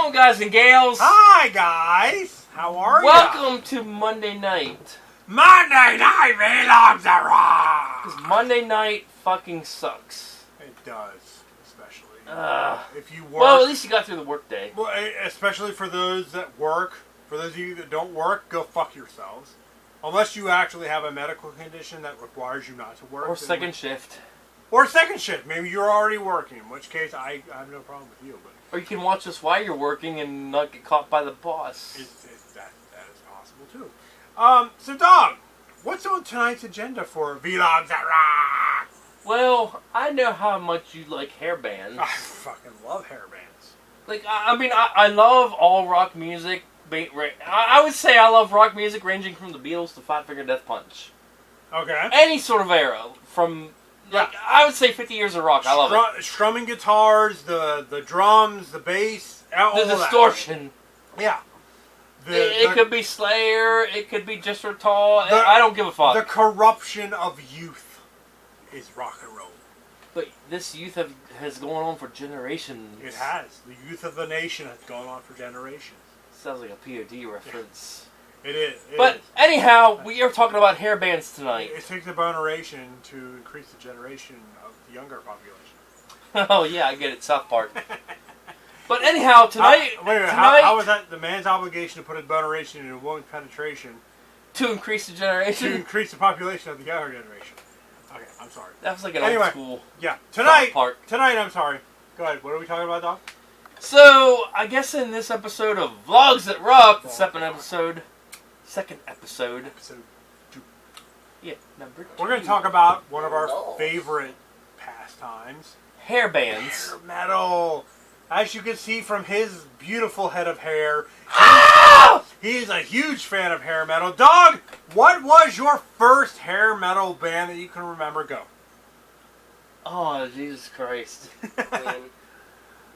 on, guys and gals? Hi, guys. How are you? Welcome to Monday night. Monday night vlogs are on. Because Monday night fucking sucks. It does, especially if you work. Well, at least you got through the work day. Well, especially for those that work. For those of you that don't work, go fuck yourselves. Unless you actually have a medical condition that requires you not to work. Or second shift. Or second shift. Maybe you're already working, in which case I have no problem with you. But Or you can watch us while you're working and not get caught by the boss. that is possible too. So Dog, what's on tonight's agenda for Vlogs That Rock? Well, I know how much you like hairbands. I fucking love hairbands. Like, I love all rock music. I would say I love rock music ranging from the Beatles to Five Finger Death Punch. Okay. Any sort of era. From, like, I would say 50 years of rock. I love it. Strumming guitars, the drums, the bass, all the distortion. That. Yeah. It could be Slayer, it could be Jethro Tull. I don't give a fuck. The corruption of youth is rock and roll. But this youth has gone on for generations. It has. The youth of the nation has gone on for generations. Sounds like a POD reference. It is. Anyhow, we are talking about hairbands tonight. It takes a generation to increase the generation of the younger population. Oh yeah, I get it. South Park. But anyhow, tonight... wait a minute, how was that the man's obligation to put a boneration into a woman's penetration? To increase the generation? To increase the population of the younger generation. Okay, I'm sorry. That was like an old school. Yeah, tonight, South Park. Tonight, I'm sorry. Go ahead, what are we talking about, Doc? So, I guess in this episode of Vlogs That Rock, the second episode. Episode 2. Yeah, number 2. We're going to talk about one of our favorite pastimes. Hairbands. Hair metal. As you can see from his beautiful head of hair, he's a huge fan of hair metal. Dog, what was your first hair metal band that you can remember? Go. Oh, Jesus Christ.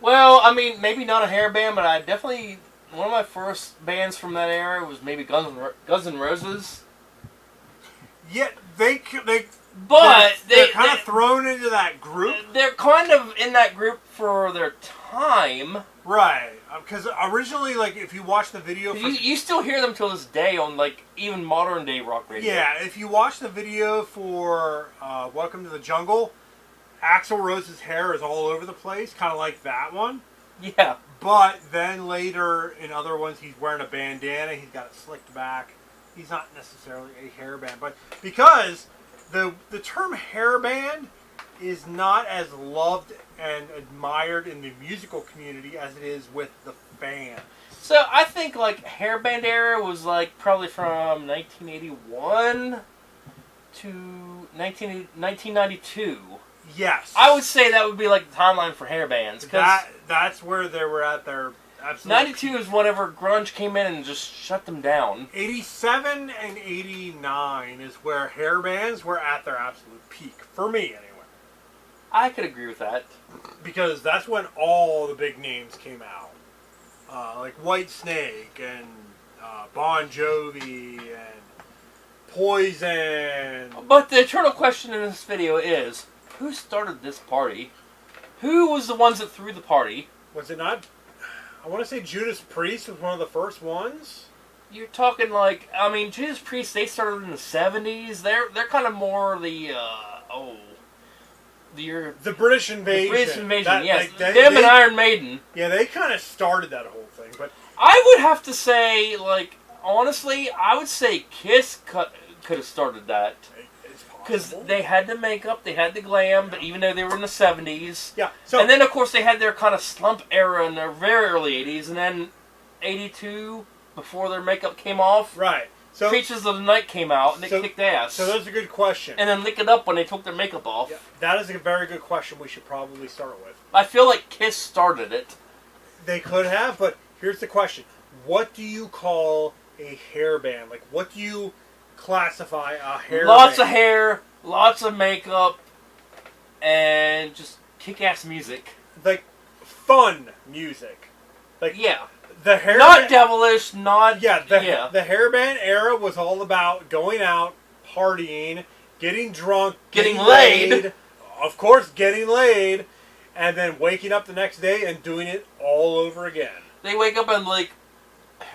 Well, I mean, maybe not a hair band, but I definitely... One of my first bands from that era was maybe Guns N' Roses. Yeah, they're kind of thrown into that group. They're kind of in that group for their time. Right. Because originally, like, if you watch the video... You still hear them till this day on, like, even modern day rock radio. Yeah, if you watch the video for Welcome to the Jungle, Axl Rose's hair is all over the place, kind of like that one. Yeah. But then later, in other ones, he's wearing a bandana, he's got it slicked back. He's not necessarily a hairband, but because the term hairband is not as loved and admired in the musical community as it is with the fans. So I think like hairband era was like probably from 1981 to 1992. Yes. I would say that would be like the timeline for hairbands. That's where they were at their absolute 92 is whenever grunge came in and just shut them down. 87 and 89 is where hairbands were at their absolute peak. For me, anyway. I could agree with that. Because that's when all the big names came out. Like Whitesnake and Bon Jovi and Poison. But the eternal question in this video is, who started this party? Who was the ones that threw the party? Was it not... I want to say Judas Priest was one of the first ones. You're talking like... I mean, Judas Priest, they started in the 70s. They're kind of more the... The British Invasion. The British Invasion, yes. Like, them and Iron Maiden. Yeah, they kind of started that whole thing, but... I would have to say, like, honestly, I would say Kiss could have started that. Because they had the makeup, they had the glam, but even though they were in the 70s. Yeah. And then, of course, they had their kind of slump era in their very early 80s, and then 82, before their makeup came off. Right. So Creatures of the Night came out, and they kicked ass. So that's a good question. And then Lick It Up when they took their makeup off. Yeah, that is a very good question we should probably start with. I feel like Kiss started it. They could have, but here's the question. What do you call a hairband? Like, what do you classify a hairband? Lots of hair, lots of makeup, and just kick-ass music. Like, fun music. Like, yeah. The hairband, not devilish, not... Yeah, the hairband era was all about going out, partying, getting drunk, getting laid. Of course, getting laid, and then waking up the next day and doing it all over again. They wake up and like,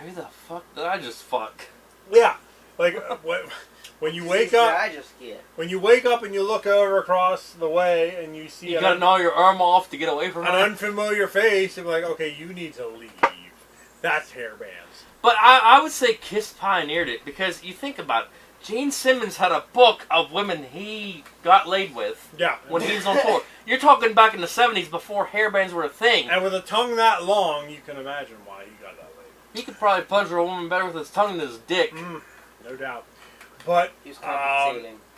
who the fuck did I just fuck? Yeah, like when you wake up, I just get. When you wake up and you look over across the way and you see you gotta gnaw your arm off to get away from an her. unfamiliar face, and like, okay, you need to leave. That's Hairbands. But I would say Kiss pioneered it because you think about it. Gene Simmons had a book of women he got laid with. Yeah. When he was on tour. You're talking back in the 70s before hairbands were a thing. And with a tongue that long, you can imagine why he got that laid. He could probably pleasure a woman better with his tongue than his dick. No doubt. But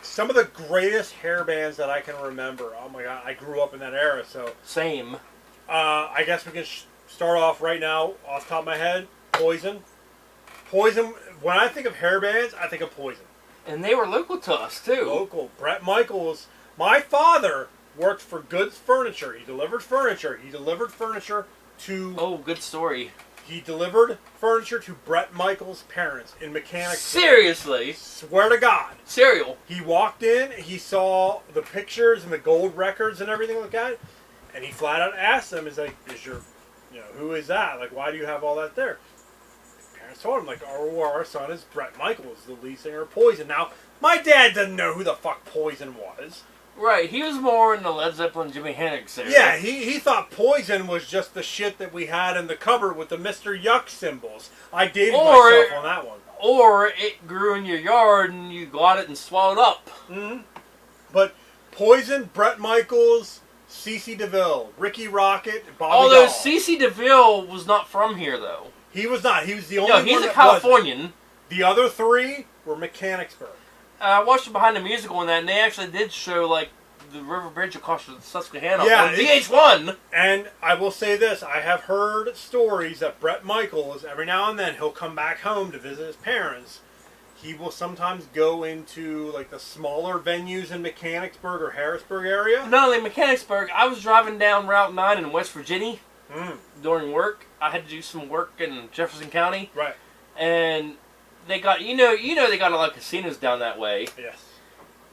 some of the greatest hairbands that I can remember. Oh my god, I grew up in that era, so. Same. I guess we can start off right now, off the top of my head. Poison. Poison, when I think of hairbands, I think of Poison. And they were local to us, too. Local. Brett Michaels. My father worked for Goods Furniture. He delivered furniture. He delivered furniture to... Oh, good story. He delivered furniture to Brett Michaels' parents in Mechanicsburg. Seriously? Swear to God. Cereal. He walked in, he saw the pictures and the gold records and everything like that, and he flat out asked them, he's like, who is that? Like, why do you have all that there? Told him, like, our son is Brett Michaels, the lead singer of Poison. Now, my dad doesn't know who the fuck Poison was. Right, he was more in the Led Zeppelin, Jimi Hendrix area. Yeah, he thought Poison was just the shit that we had in the cupboard with the Mr. Yuck symbols. I dated myself on that one. Or it grew in your yard and you got it and swallowed up. But Poison, Brett Michaels, CeCe DeVille, Ricky Rocket, Bobby Although Dahl. CeCe DeVille was not from here, though. He was not. He was the only No, one he's a that Californian. wasn't. The other three were Mechanicsburg. I watched it behind the musical and that, and they actually did show, like, the river bridge across the Susquehanna on VH1. And I will say this. I have heard stories that Brett Michaels, every now and then, he'll come back home to visit his parents. He will sometimes go into, like, the smaller venues in Mechanicsburg or Harrisburg area. Not only Mechanicsburg, I was driving down Route 9 in West Virginia during work. I had to do some work in Jefferson County. Right. And they got, you know they got a lot of casinos down that way. Yes.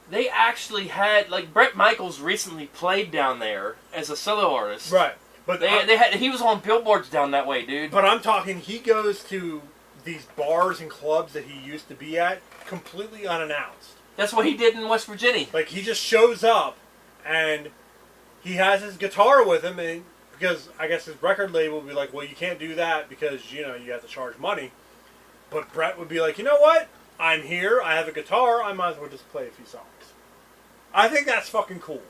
They actually had, like, Brett Michaels recently played down there as a solo artist. Right. But he was on billboards down that way, dude. But I'm talking, he goes to these bars and clubs that he used to be at completely unannounced. That's what he did in West Virginia. Like, he just shows up and he has his guitar with him, and because I guess his record label would be like, well, you can't do that because, you have to charge money. But Brett would be like, you know what? I'm here. I have a guitar. I might as well just play a few songs. I think that's fucking cool.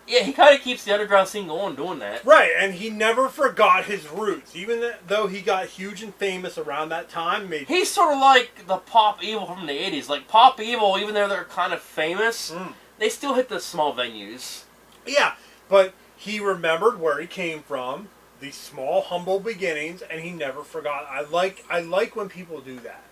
Yeah, he kind of keeps the underground scene going doing that. Right, and he never forgot his roots. Even though he got huge and famous around that time. He's sort of like the Pop Evil from the 80s. Like, Pop Evil, even though they're kind of famous, they still hit the small venues. Yeah, but he remembered where he came from, these small, humble beginnings, and he never forgot. I like when people do that.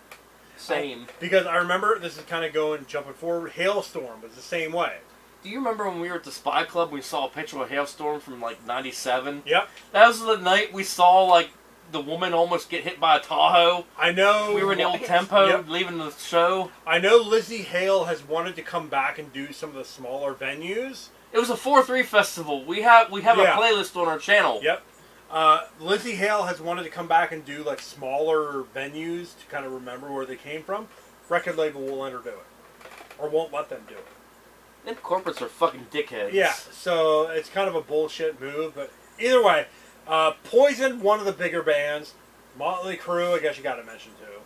Same. Because I remember, this is kind of jumping forward, Hailstorm was the same way. Do you remember when we were at the Spy Club, we saw a picture of Hailstorm from, like, 97? Yep. That was the night we saw, like, the woman almost get hit by a Tahoe. I know. We were in the old Tempo, leaving the show. I know Lizzie Hale has wanted to come back and do some of the smaller venues. It was a 4-3 festival. We have a playlist on our channel. Yep. Lizzie Hale has wanted to come back and do, like, smaller venues to kind of remember where they came from. Record label will let her do it. Or won't let them do it. Them corporates are fucking dickheads. Yeah, so it's kind of a bullshit move, but either way, Poison, one of the bigger bands. Motley Crue, I guess you got to mention too.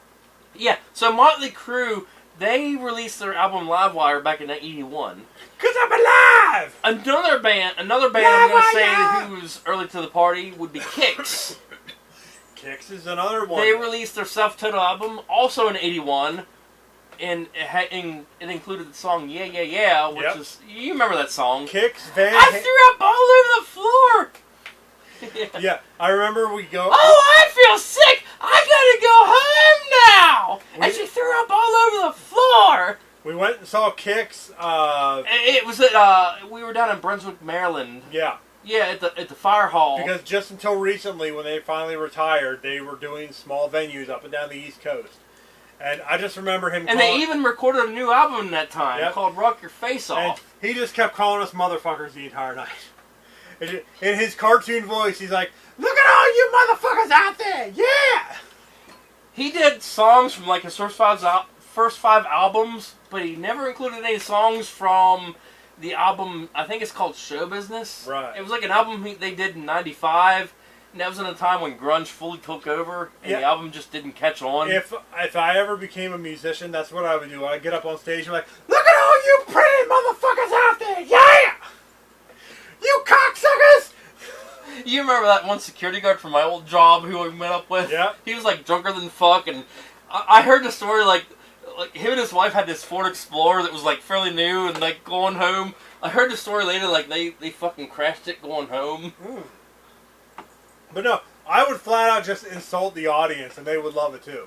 Yeah, so Motley Crue, they released their album Livewire back in 1981. 'Cause I'm alive! Another band I'm going to say who's early to the party would be Kix. Kix is another one. They released their self-titled album also in 81. And it included the song Yeah, Yeah, Yeah, which is... You remember that song. Kix, I threw up all over the floor! Yeah, I remember we go... Oh, I feel sick! I gotta go home now! And she threw up all over the floor! We went and saw Kix. It was at... we were down in Brunswick, Maryland. Yeah. Yeah, at the fire hall. Because just until recently, when they finally retired, they were doing small venues up and down the East Coast. And I just remember him they even recorded a new album in that time called Rock Your Face Off. And he just kept calling us motherfuckers the entire night. In his cartoon voice, he's like, look at all all you motherfuckers out there! Yeah! He did songs from like his first five albums, but he never included any songs from the album. I think it's called Show Business. Right. It was like an album they did in '95, and that was in a time when grunge fully took over, and the album just didn't catch on. If I ever became a musician, that's what I would do. I'd get up on stage and be like, look at all you pretty motherfuckers out there! Yeah! You cocksuckers! You remember that one security guard from my old job who I met up with? Yeah. He was like drunker than fuck, and I heard the story like him and his wife had this Ford Explorer that was like fairly new, and like going home. I heard the story later, like they fucking crashed it going home. But no, I would flat out just insult the audience, and they would love it too.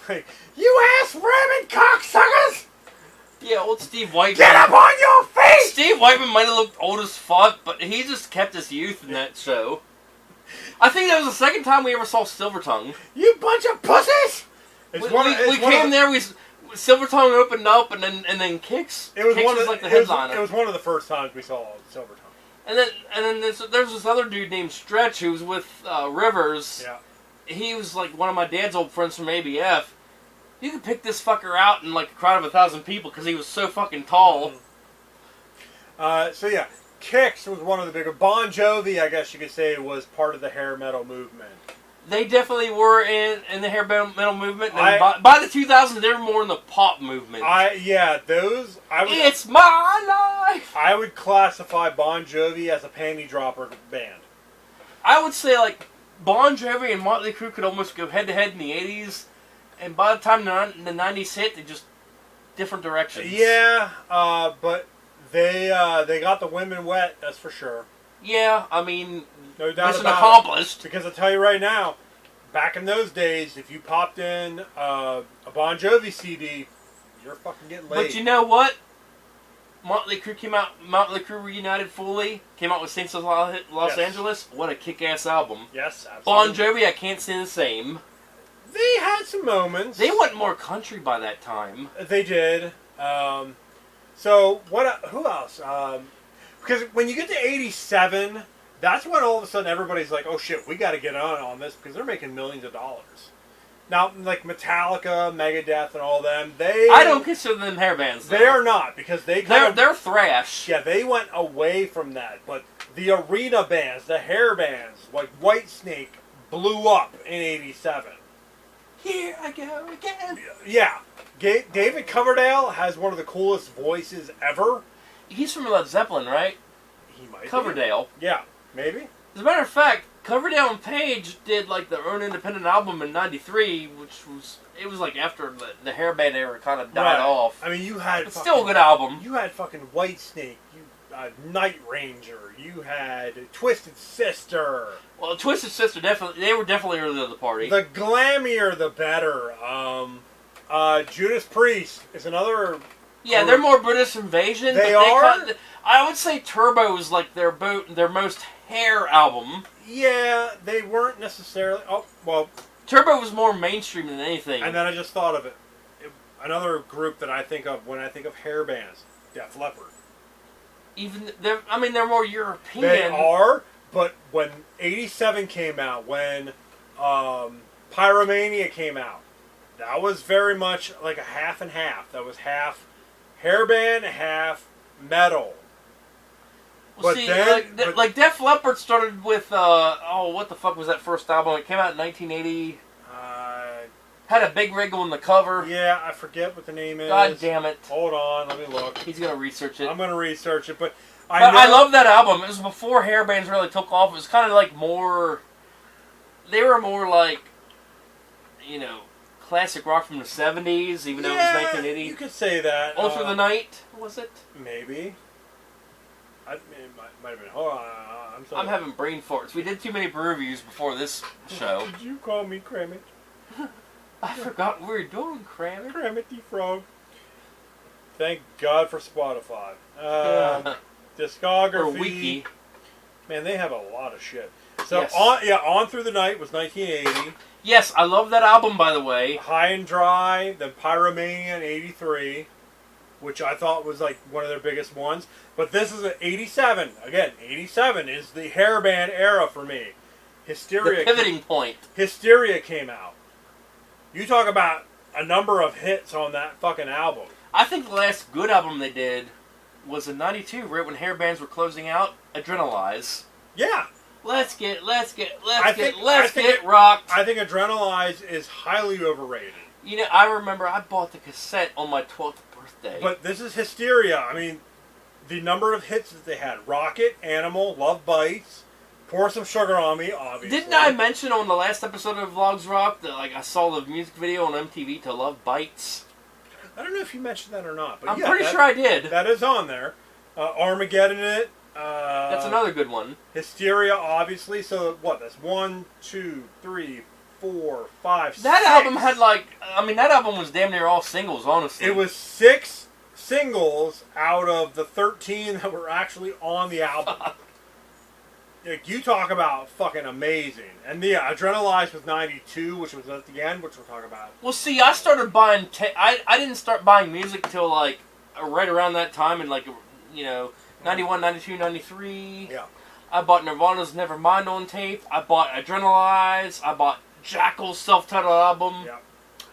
Like, you ass ramming cocksuckers! Yeah, old Steve Whiteman. Get up on your feet! Steve Whiteman might have looked old as fuck, but he just kept his youth in that show. I think that was the second time we ever saw Silvertongue. You bunch of pussies! We came there, Silvertongue opened up, and then Kix. It was Kix one of was like the headliner. It was one of the first times we saw Silvertongue. And then there's this other dude named Stretch who was with Rivers. Yeah. He was like one of my dad's old friends from ABF. You could pick this fucker out in like a crowd of 1,000 people because he was so fucking tall. So yeah, Kix was one of the bigger. Bon Jovi, I guess you could say, was part of the hair metal movement. They definitely were in the hair metal movement. And by the 2000s, they were more in the pop movement. It's my life! I would classify Bon Jovi as a panty dropper band. I would say like Bon Jovi and Motley Crue could almost go head to head in the 80s. And by the time the 90s hit, they just different directions. Yeah, but they got the women wet, that's for sure. Yeah, I mean, no doubt mission about accomplished. It. Because I'll tell you right now, back in those days, if you popped in a Bon Jovi CD, you're fucking getting laid. But you know what? Motley Crue reunited fully, came out with Saints of Los Angeles. What a kick-ass album. Yes, absolutely. Bon Jovi, I can't say the same. They had some moments. They went more country by that time. They did. So what? Who else? Because when you get to '87, that's when all of a sudden everybody's like, "Oh shit, we got to get on this," because they're making millions of dollars. Now, like Metallica, Megadeth, and all them, I don't consider them hair bands. They are not because they're thrash. Yeah, they went away from that. But the arena bands, the hair bands, like Whitesnake, blew up in '87. Here I go again. Yeah. David Coverdale has one of the coolest voices ever. He's from Led Zeppelin, right? He might Coverdale. be. Yeah, maybe. As a matter of fact, Coverdale and Page did like their own independent album in '93, which was like after the hairband era kind of died off. I mean, you had it's still a good album. You had fucking Whitesnake, Night Ranger, you had Twisted Sister. Well, Twisted Sister they were definitely early to the party. The glammier, the better. Judas Priest is another. Yeah, they're more British Invasion. I would say Turbo is like their most hair album. Yeah, they weren't necessarily. Oh well. Turbo was more mainstream than anything. And then I just thought of it. Another group that I think of when I think of hair bands, Def Leppard. They're more European. They are, but when '87 came out, when Pyromania came out, that was very much like a half and half. That was half hairband, half metal. Well, but Def Leppard started with what the fuck was that first album? It came out in 1980. Had a big rig on the cover. Yeah, I forget what the name is. God damn it! Hold on, let me look. He's gonna research it. I'm gonna research it, but I love that album. It was before hair bands really took off. It was kind of like more. They were more like, classic rock from the '70s, even though it was 1980. You could say that. All Through the Night, was it? Maybe. It might have been. Hold on, I'm having brain farts. We did too many brew reviews before this show. Did you call me Cramit? I forgot what we were doing, Cramit. Cramit the Frog. Thank God for Spotify. Discography. Or Wiki. Man, they have a lot of shit. So, yes. On Through the Night was 1980. Yes, I love that album, by the way. High and Dry, then Pyromania in '83, which I thought was like one of their biggest ones. But this is an '87. Again, '87 is the hairband era for me. Hysteria. The pivoting point. Hysteria came out. You talk about a number of hits on that fucking album. I think the last good album they did was in '92, right when Hairbands were closing out. Adrenalize. Yeah. Let's get rocked. I think Adrenalize is highly overrated. You know, I remember I bought the cassette on my 12th birthday. But this is Hysteria. I mean, the number of hits that they had: Rocket, Animal, Love Bites, Pour Some Sugar on Me. Obviously. Didn't I mention on the last episode of Vlogs Rock that I saw the music video on MTV to Love Bites? I don't know if you mentioned that or not, but I'm pretty sure I did. That is on there. Armageddon in it. That's another good one. Hysteria, obviously. So what? That's 1, 2, 3, 4, 5, 6. That album had that album was damn near all singles, honestly. It was 6 singles out of the 13 that were actually on the album. Like, you talk about fucking amazing. And the Adrenalize was 92, which was at the end, which we'll talk about. Well, see, I started buying... I didn't start buying music till, right around that time in, 91, 92, 93. Yeah. I bought Nirvana's Nevermind on tape. I bought Adrenalize. I bought Jackal's self-titled album. Yeah.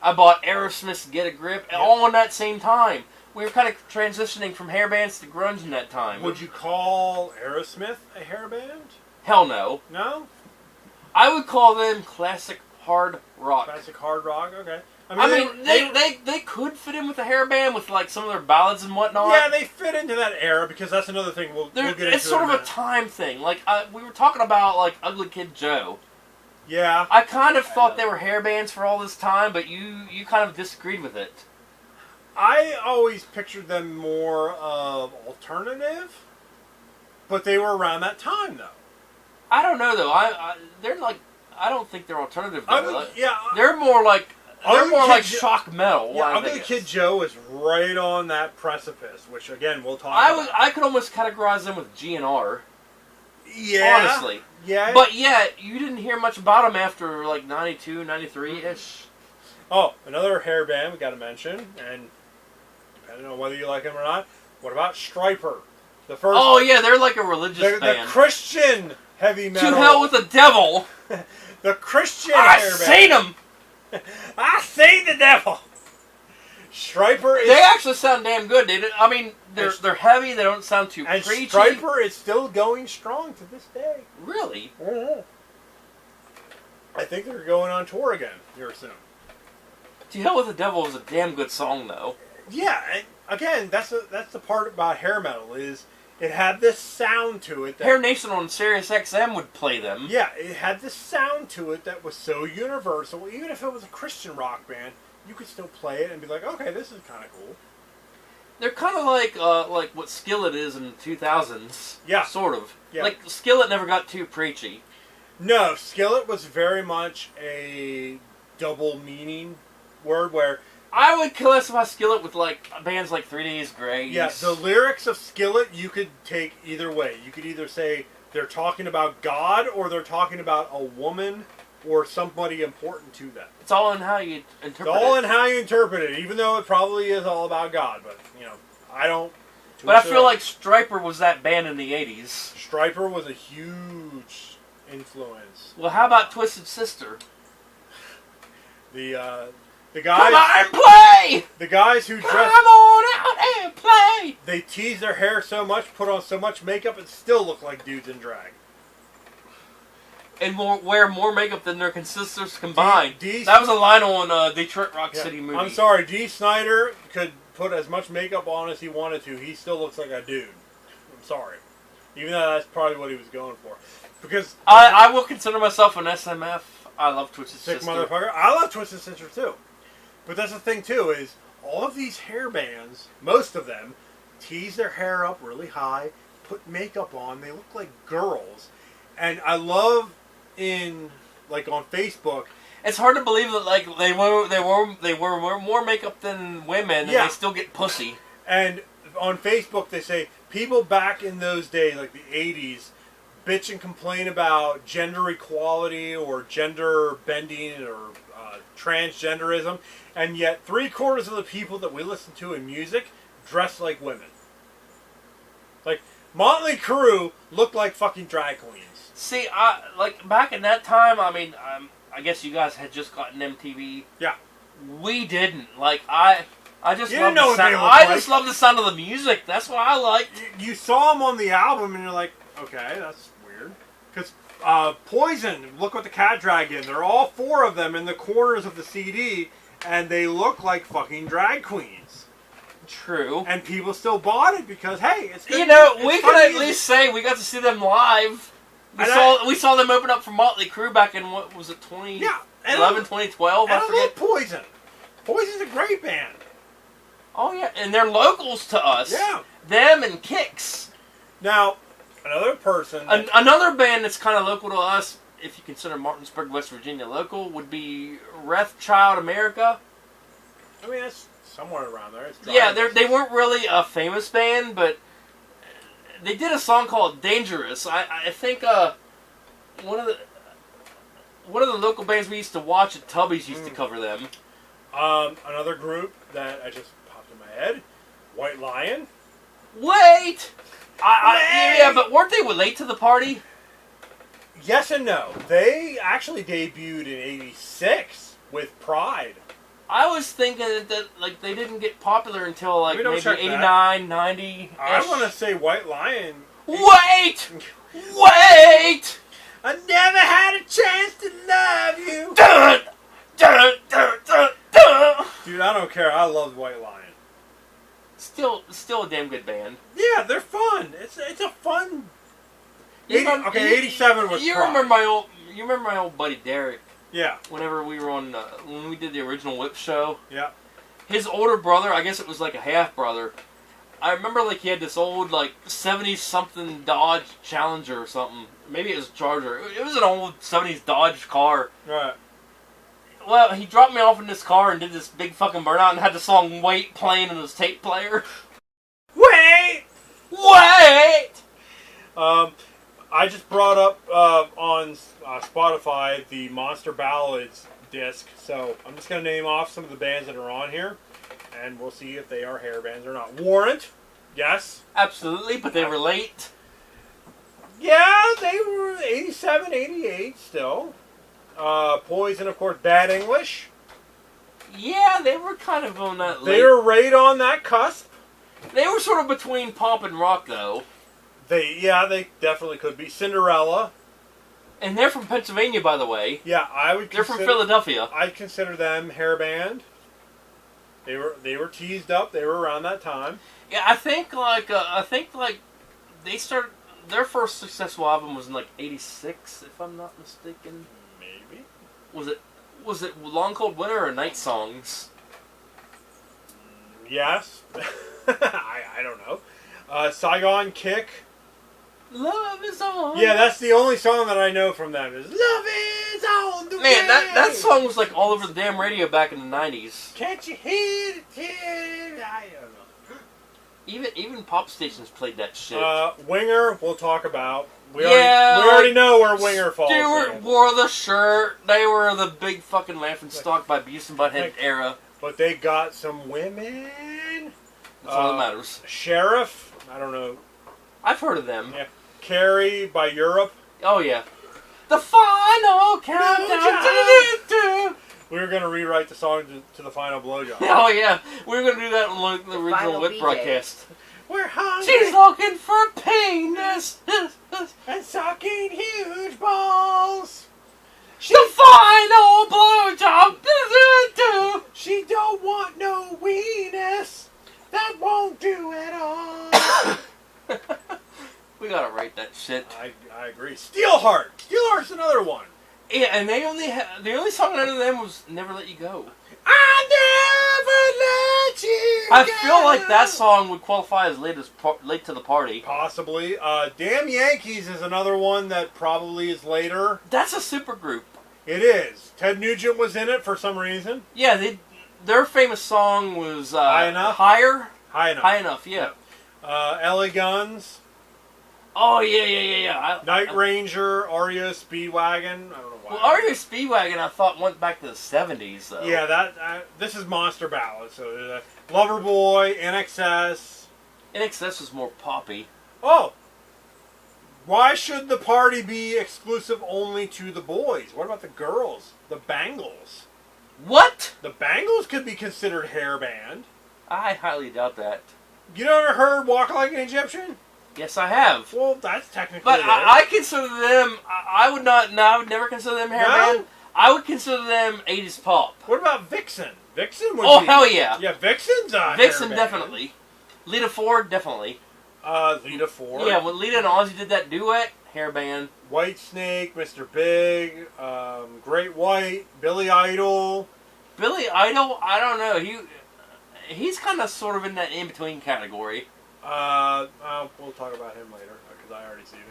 I bought Aerosmith's Get a Grip. Yeah. All in that same time. We were kind of transitioning from hairbands to grunge in that time. Would you call Aerosmith a hairband? Hell no. No? I would call them classic hard rock. Classic hard rock? Okay. They could fit in with a hairband with some of their ballads and whatnot. Yeah, they fit into that era because that's another thing we'll get into. It's sort of a time thing. We were talking about Ugly Kid Joe. Yeah. I kind of thought they were hairbands for all this time, but you kind of disagreed with it. I always pictured them more of alternative, but they were around that time though. I don't know though. They're I don't think they're alternative though. They're more like shock metal. Yeah, Ugly Kid Joe is right on that precipice, which again we'll talk about. I could almost categorize them with GNR. Yeah. Honestly. Yeah. But yeah, you didn't hear much about them after 92, 93-ish. Oh, another hair band we got to mention, and depending on whether you like them or not, what about Stryper? The first. Oh yeah, they're like a religious band. The Christian heavy metal. To hell with the devil. The Christian I hair band. seen them. I seen the devil. Stryper is. They actually sound damn good. They're heavy. They don't sound too and preachy. Stryper is still going strong to this day. Really? Mm-hmm. I think they're going on tour again here soon. To Hell with the Devil was a damn good song, though. Yeah, and again, that's the part about hair metal is it had this sound to it. Hair Nation on Sirius XM would play them. Yeah, it had this sound to it that was so universal. Even if it was a Christian rock band, you could still play it and be like, okay, this is kind of cool. They're kind of like what Skillet is in the 2000s. Yeah. Sort of. Yeah. Skillet never got too preachy. No, Skillet was very much a double meaning word where... I would classify Skillet with bands like 3 Days Grace. Yeah, the lyrics of Skillet you could take either way. You could either say they're talking about God or they're talking about a woman or somebody important to them. It's all in how you interpret it. It's all in how you interpret it, even though it probably is all about God. But, I don't... But I feel like Stryper was that band in the 80s. Stryper was a huge influence. Well, how about Twisted Sister? The guys... Come on and play! The guys who dress... Come on out and play! They tease their hair so much, put on so much makeup, and still look like dudes in drag. And wear more makeup than their sisters combined. That was a line on Detroit Rock City movie. I'm sorry, Dee Snider could put as much makeup on as he wanted to. He still looks like a dude. I'm sorry. Even though that's probably what he was going for. Because... I will consider myself an SMF. I love Twisted Sick Sister. Motherfucker. I love Twisted Sister too. But that's the thing too, is all of these hair bands, most of them, tease their hair up really high, put makeup on, they look like girls. And I love on Facebook. It's hard to believe that they were more makeup than women, and they still get pussy. And on Facebook they say people back in those days, like the 80s, bitch and complain about gender equality or gender bending or transgenderism, and yet 3/4 of the people that we listen to in music dress like women. Motley Crue looked like fucking drag queens. See, like back in that time, I mean, I guess you guys had just gotten MTV. Yeah. We didn't. Like I just You love didn't know the what sound. they looked I like. just love the sound of the music. That's what I like. You saw them on the album and you're like, okay, that's weird. Because Poison, look what the cat dragged in. They're all 4 of them in the corners of the CD, and they look like fucking drag queens. True. And people still bought it because, hey, it's good. You know, it's we fun can at music. least say we got to see them live. We saw them open up for Motley Crue back in, what was it, 2011, 2012? And I I forget. love Poison. Poison's a great band. Oh, yeah, and they're locals to us. Yeah. Them and Kicks. Now, another person... Another band that's kind of local to us, if you consider Martinsburg, West Virginia local, would be Wrathchild America. I mean, that's somewhere around there. It's Yeah, they weren't really a famous band, but they did a song called Dangerous. I think one of the local bands we used to watch at Tubby's used to cover them. Another group that I just popped in my head, White Lion. Wait! Yeah, but weren't they late to the party? Yes and no. They actually debuted in '86 with Pride. I was thinking that like they didn't get popular until like maybe check that. 89, 90. I want to say White Lion. Wait! Wait! I never had a chance to love you. Dun, dun, dun, dun, dun. Dude, I don't care. I love White Lion. Still a damn good band. Yeah, they're fun. It's a fun. You remember- 87 was You Pride. remember my old buddy Derek? Yeah. Whenever we were on when we did the original Whip show, Yeah. his older brother, I guess it was like a half brother. I remember like he had this old like 70s something Dodge Challenger or something. Maybe it was a Charger. It was an old 70s Dodge car. Right. Well, he dropped me off in this car and did this big fucking burnout and had the song Wait playing in his tape player. Wait! Wait! I just brought up on Spotify the Monster Ballads disc, so I'm just going to name off some of the bands that are on here, and we'll see if they are hair bands or not. Warrant, yes. Absolutely, but they were late. Yeah, they were 87, 88 still. Poison, of course, Bad English. Yeah, they were kind of on that late. They were right on that cusp. They were sort of between pop and rock, though. They definitely could be. Cinderella. And they're from Pennsylvania, by the way. Yeah, I would. They're from Philadelphia. I'd consider them hair band. They were teased up. They were around that time. Yeah, I think like they started their first successful album was in like '86, if I'm not mistaken. Maybe. Was it Long Cold Winter or Night Songs? Yes. I don't know. Saigon Kick. Love is on. Yeah, that's the only song that I know from them. Is Love is on the way. Man, that song was like all over the damn radio back in the '90s. Can't you hear the tears? I don't know. Even pop stations played that shit. Winger, we'll talk about. We Yeah, already know where Winger falls. Stewart in. wore the shirt. They were the big fucking laughing stock by Beavis and Butthead era. But they got some women. That's all that matters. Sheriff, I don't know. I've heard of them. Yeah. Carrie by Europe. Oh yeah. The final countdown. We were going to rewrite the song to the final blowjob. Oh yeah, we were gonna do that on the original final Whip BJ. broadcast. We're hungry She's looking for penis. and sucking huge balls. The final blowjob. She don't want no weenus. That won't do at all. We gotta write that shit. I agree. Steelheart. Steelheart's another one. Yeah, and the only song I know of them was "Never Let You Go." I never let you I go. feel like that song would qualify as late to the party. Possibly. Damn Yankees is another one that probably is later. That's a super group. It is. Ted Nugent was in it for some reason. Yeah, their famous song was High Enough? Higher? High enough. High Enough, yeah. LA Guns, Oh, yeah. Night Ranger, REO Speedwagon. I don't know why. Well, REO Speedwagon, I thought, went back to the 70s, though. Yeah, this is Monster Ballad. So Loverboy, NXS. NXS was more poppy. Oh, Why should the party be exclusive only to the boys? What about the girls? The bangles. What? The bangles could be considered hairband. I highly doubt that. You never heard Walk Like an Egyptian? Yes, I have. Well, that's technically But it. I consider them, I would not, no, I would never consider them hairband. No? I would consider them 80s pop. What about Vixen? Vixen would Oh, be... hell yeah. Yeah, Vixen's a Vixen, hairband. definitely. Lita Ford, definitely. Lita Ford. Yeah, when Lita and Ozzy did that duet, hairband. White Snake, Mr. Big, Great White, Billy Idol. Billy Idol, I don't know. He's kind of sort of in that in-between category. We'll talk about him later, because I already seen it.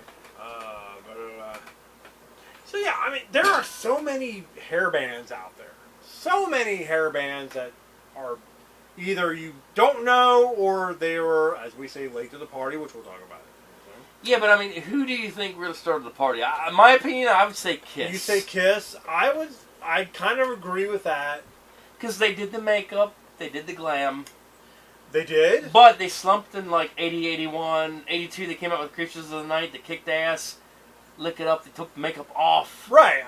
So yeah, I mean, there are so many hair bands out there. So many hair bands that are either you don't know, or they were, as we say, late to the party, which we'll talk about. Yeah, but I mean, who do you think really started the party? In my opinion, I would say Kiss. You say Kiss. I kind of agree with that. Because they did the makeup, they did the glam. They did? But they slumped in like 80, 81, 82. They came out with Creatures of the Night that kicked ass. Lick It Up, they took the makeup off. Right.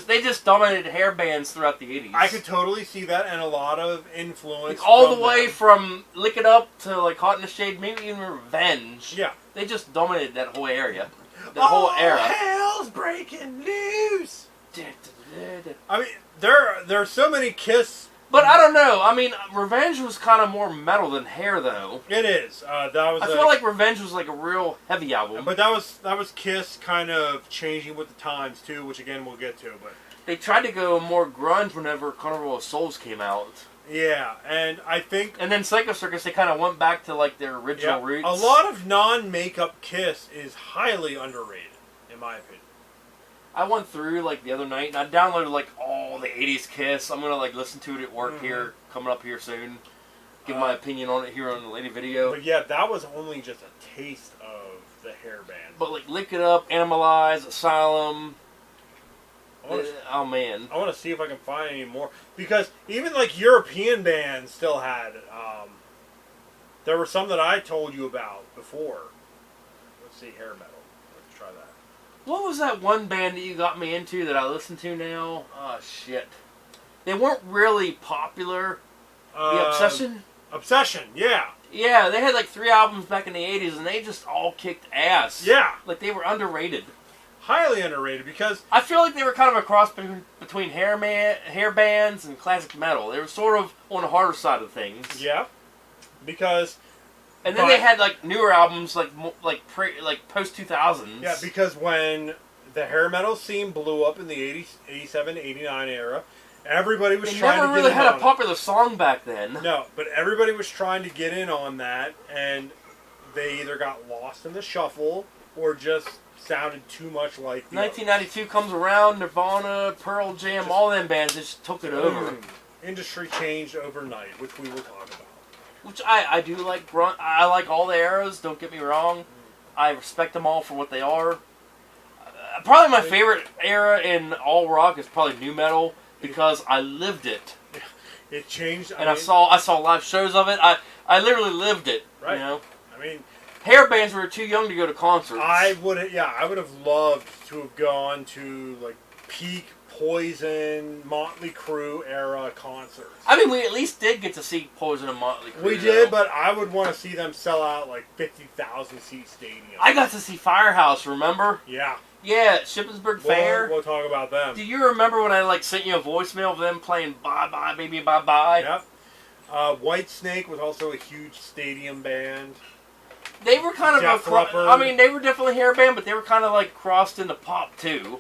They just dominated hair bands throughout the 80s. I could totally see that, and a lot of influence. Like all the way from Lick It Up to like Hot in the Shade, maybe even Revenge. Yeah. They just dominated that whole area. That whole era. Hell's breaking loose. I mean, there are so many Kiss. But I don't know. I mean, Revenge was kind of more metal than hair, though. It is. I feel like Revenge was like a real heavy album. But that was Kiss kind of changing with the times too, which again we'll get to. But they tried to go more grunge whenever Carnival of Souls came out. Yeah, and I think... And then Psycho Circus, they kind of went back to like their original roots. A lot of non-makeup Kiss is highly underrated, in my opinion. I went through like the other night and I downloaded like all the 80s Kiss. I'm gonna like listen to it at work here, coming up here soon. Give my opinion on it here on the lady video. But yeah, that was only just a taste of the hair band. But like Lick It Up, Animalize, Asylum. Oh man. I want to see if I can find any more, because even like European bands still had. There were some that I told you about before. Let's see, hair metal. Let's try that. What was that one band that you got me into that I listen to now? Oh, shit. They weren't really popular. The Obsession? Obsession, yeah. Yeah, they had like 3 albums back in the 80s and they just all kicked ass. Yeah. Like they were underrated. Highly underrated, because... I feel like they were kind of a cross between hair bands and classic metal. They were sort of on the harder side of things. Yeah. Because... And then they had like newer albums like post 2000s. Yeah, because when the hair metal scene blew up in the 80s, 87, 89 era, everybody was trying to get in on it. They never really had a popular song back then. No, but everybody was trying to get in on that, and they either got lost in the shuffle or just sounded too much like the 1992 others. comes around, Nirvana, Pearl Jam, all them bands just took it over. Industry changed overnight, which we will talk about. Which I do like. I like all the eras, don't get me wrong. I respect them all for what they are. Probably my favorite era in all rock is probably nu metal, because I lived it. It changed. I saw live shows of it. I literally lived it. Right. You know? I mean, hair bands were too young to go to concerts. I would have loved to have gone to like peak Poison, Motley Crue era concerts. I mean, we at least did get to see Poison and Motley Crue. We did, but I would want to see them sell out like 50,000 seat stadiums. I got to see Firehouse, remember? Yeah. Yeah, at Shippensburg Fair. We'll talk about them. Do you remember when I like sent you a voicemail of them playing Bye Bye Baby Bye Bye? Yep. White Snake was also a huge stadium band. They were kind of I mean, they were definitely hair band, but they were kind of like crossed into pop too.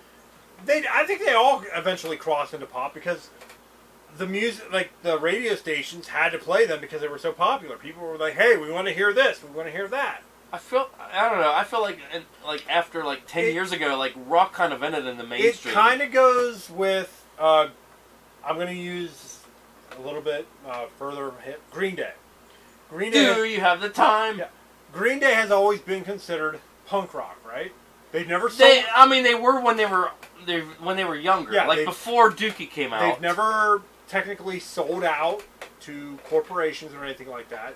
I think they all eventually crossed into pop, because the music, like the radio stations, had to play them because they were so popular. People were like, "Hey, we want to hear this. We want to hear that." I don't know. I feel like after like 10 years ago, like rock kind of ended in the mainstream. It kind of goes with. I'm going to use a little bit further hit Green Day. Green Day. Do you have the time? Yeah. Green Day has always been considered punk rock, right? They've never. I mean, they were when they were younger, yeah, like before Dookie came out. They've never technically sold out to corporations or anything like that.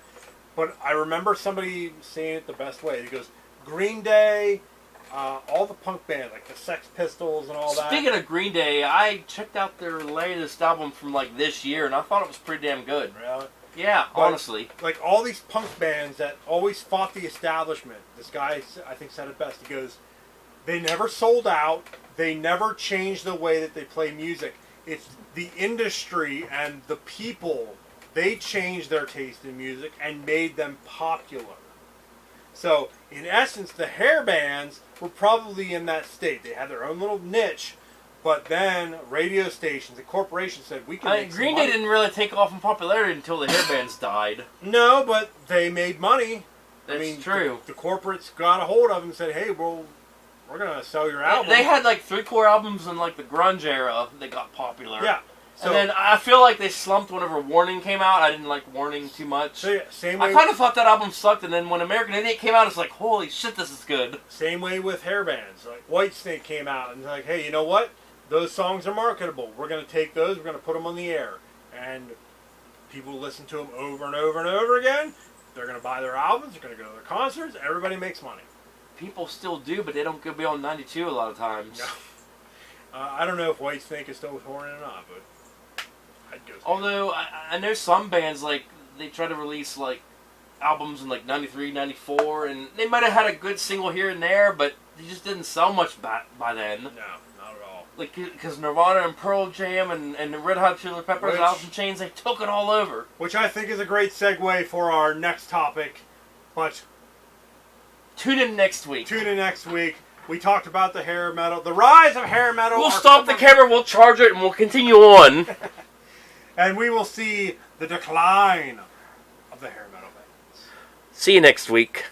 But I remember somebody saying it the best way. He goes, Green Day all the punk bands, like the Sex Pistols and all that. Speaking of Green Day, I checked out their latest album from like this year, and I thought it was pretty damn good. Really? Yeah, But, honestly. like all these punk bands that always fought the establishment. This guy, I think, said it best. He goes, they never sold out. They never changed the way that they play music. It's the industry and the people. They changed their taste in music and made them popular. So, in essence, the Hairbands were probably in that state. They had their own little niche, but then radio stations, the corporation said, we can make some Green money. Day didn't really take off in popularity until the Hairbands died. No, but they made money. That's true. The corporates got a hold of them and said, hey, well, we're going to sell your album. They had like 3 core albums in like the grunge era that got popular. Yeah. So, and then I feel like they slumped whenever Warning came out. I didn't like Warning too much. so yeah, same way. I kind of thought that album sucked, and then when American Idiot came out, it's like, holy shit, this is good. Same way with Hairbands. Like Whitesnake came out and like, hey, you know what? Those songs are marketable. We're going to take those. We're going to put them on the air, and people listen to them over and over and over again. They're going to buy their albums. They're going to go to their concerts. Everybody makes money. People still do, but they don't go beyond 92 a lot of times. No. I don't know if Whitesnake is still touring or not, but I'd go. Although I know some bands like they try to release like albums in like 93, 94, and they might have had a good single here and there, but they just didn't sell much by then. No, not at all. Like because Nirvana and Pearl Jam and the Red Hot Chili Peppers, Alice in Chains, they took it all over. Which I think is a great segue for our next topic, but tune in next week. Tune in next week. We talked about the hair metal, the rise of hair metal. We'll stop the camera, we'll charge it, and we'll continue on. And we will see the decline of the hair metal bands. See you next week.